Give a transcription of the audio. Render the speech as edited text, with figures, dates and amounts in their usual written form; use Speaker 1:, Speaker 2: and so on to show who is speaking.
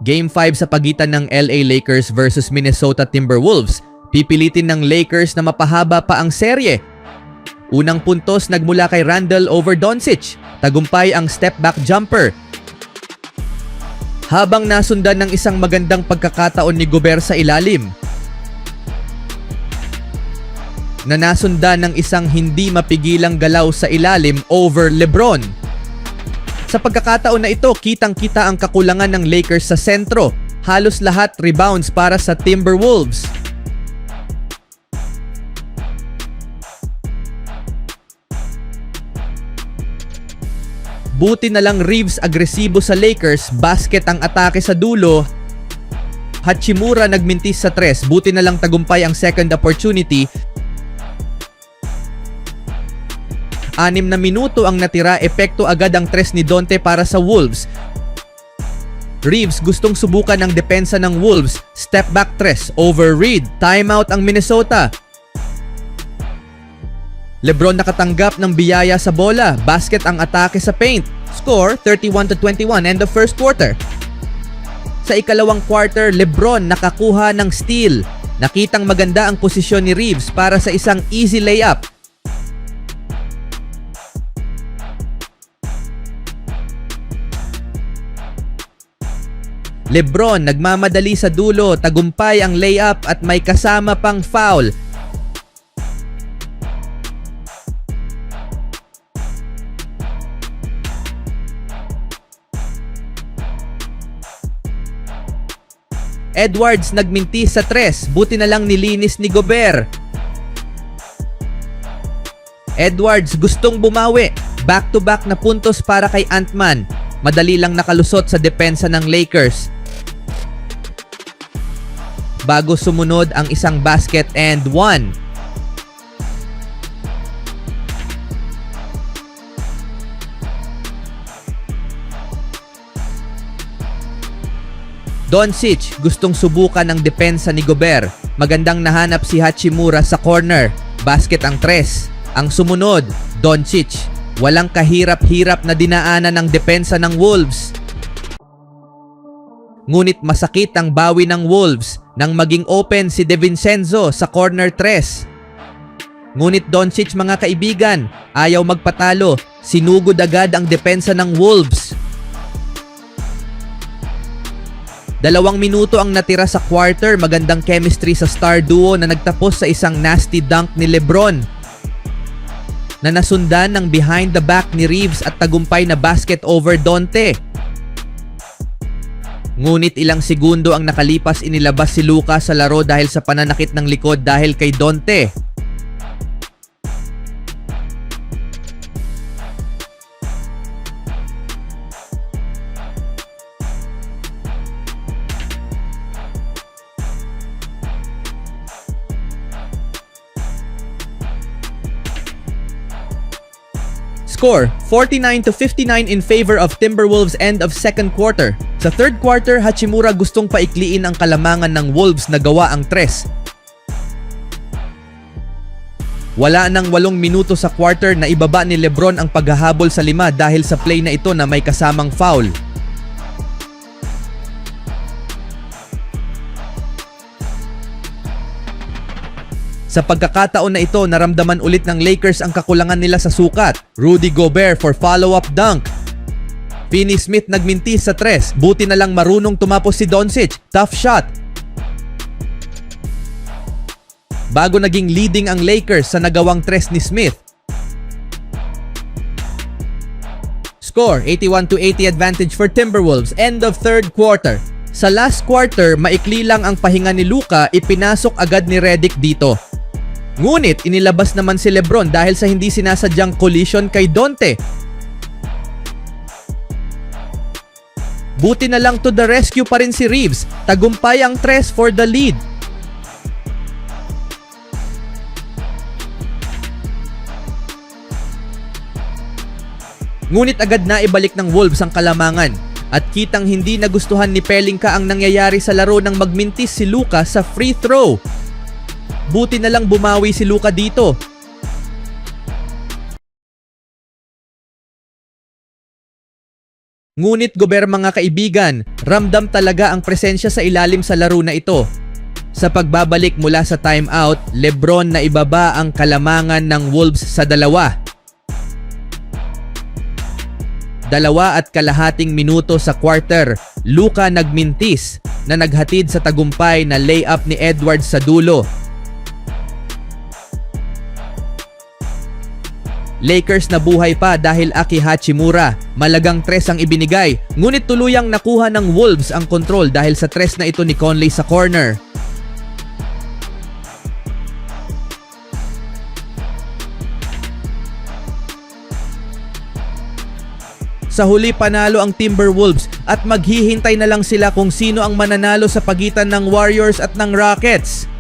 Speaker 1: Game 5 sa pagitan ng LA Lakers versus Minnesota Timberwolves. Pipilitin ng Lakers na mapahaba pa ang serye. Unang puntos nagmula kay Randle over Doncic. Tagumpay ang step-back jumper. Habang nasundan ng isang magandang pagkakataon ni Gobert sa ilalim. Na nasundan ng isang hindi mapigilang galaw sa ilalim over LeBron. Sa pagkakataon na ito, kitang-kita ang kakulangan ng Lakers sa sentro. Halos lahat rebounds para sa Timberwolves. Buti na lang Reeves agresibo sa Lakers, basket ang atake sa dulo. Hachimura nagmintis sa tres, buti na lang tagumpay ang second opportunity. 6 na minuto ang natira, epekto agad ang tres ni Donte para sa Wolves. Reeves gustong subukan ng depensa ng Wolves, step back tres over Reed, timeout ang Minnesota. LeBron nakatanggap ng biyaya sa bola, basket ang atake sa paint. Score 31-21 end of first quarter. Sa ikalawang quarter, LeBron nakakuha ng steal. Nakitang maganda ang posisyon ni Reeves para sa isang easy layup. LeBron nagmamadali sa dulo, tagumpay ang layup at may kasama pang foul. Edwards nagmintis sa tres, buti na lang nilinis ni Gobert. Edwards gustong bumawi, back-to-back na puntos para kay Ant-Man. Madali lang nakalusot sa depensa ng Lakers. Bago sumunod ang isang basket and one. Doncic gustong subukan ang depensa ni Gobert. Magandang nahanap si Hachimura sa corner. Basket ang tres. Ang sumunod, Doncic. Walang kahirap-hirap na dinaanan ng depensa ng Wolves. Ngunit masakit ang bawi ng Wolves nang maging open si DeVincenzo sa corner tres. Ngunit Doncic mga kaibigan, ayaw magpatalo. Sinugod agad ang depensa ng Wolves. 2 minuto ang natira sa quarter, magandang chemistry sa star duo na nagtapos sa isang nasty dunk ni LeBron na nasundan ng behind the back ni Reeves at tagumpay na basket over Donte. Ngunit ilang segundo ang nakalipas, inilabas si Luka sa laro dahil sa pananakit ng likod dahil kay Donte. Score 49-59 in favor of Timberwolves end of second quarter. Sa third quarter, Hachimura gustong paikliin ang kalamangan ng Wolves na gawa ang tres. Wala nang 8 minuto sa quarter na ibaba ni LeBron ang paghahabol sa 5 dahil sa play na ito na may kasamang foul. Sa pagkakataon na ito, naramdaman ulit ng Lakers ang kakulangan nila sa sukat. Rudy Gobert for follow-up dunk. Finney Smith nagmintis sa tres. Buti na lang marunong tumapos si Doncic. Tough shot. Bago naging leading ang Lakers sa nagawang tres ni Smith. Score 81-80 advantage for Timberwolves. End of third quarter. Sa last quarter, maikli lang ang pahinga ni Luka, ipinasok agad ni Redick dito. Ngunit inilabas naman si LeBron dahil sa hindi sinasadyang collision kay Donte. Buti na lang to the rescue pa rin si Reeves. Tagumpay ang tres for the lead. Ngunit agad na ibalik ng Wolves ang kalamangan. At kitang hindi nagustuhan ni Pelinka ang nangyayari sa laro nang magmintis si Luka sa free throw. Buti na lang bumawi si Luka dito. Ngunit Gobert mga kaibigan, ramdam talaga ang presensya sa ilalim sa laro na ito. Sa pagbabalik mula sa timeout, LeBron na ibaba ang kalamangan ng Wolves sa 2. 2.5 minuto sa quarter, Luka nagmintis na naghatid sa tagumpay na layup ni Edwards sa dulo. Lakers na buhay pa dahil Aki Hachimura. Malagang 3 ang ibinigay, ngunit tuluyang nakuha ng Wolves ang kontrol dahil sa 3 na ito ni Conley sa corner. Sa huli panalo ang Timberwolves at maghihintay na lang sila kung sino ang mananalo sa pagitan ng Warriors at ng Rockets.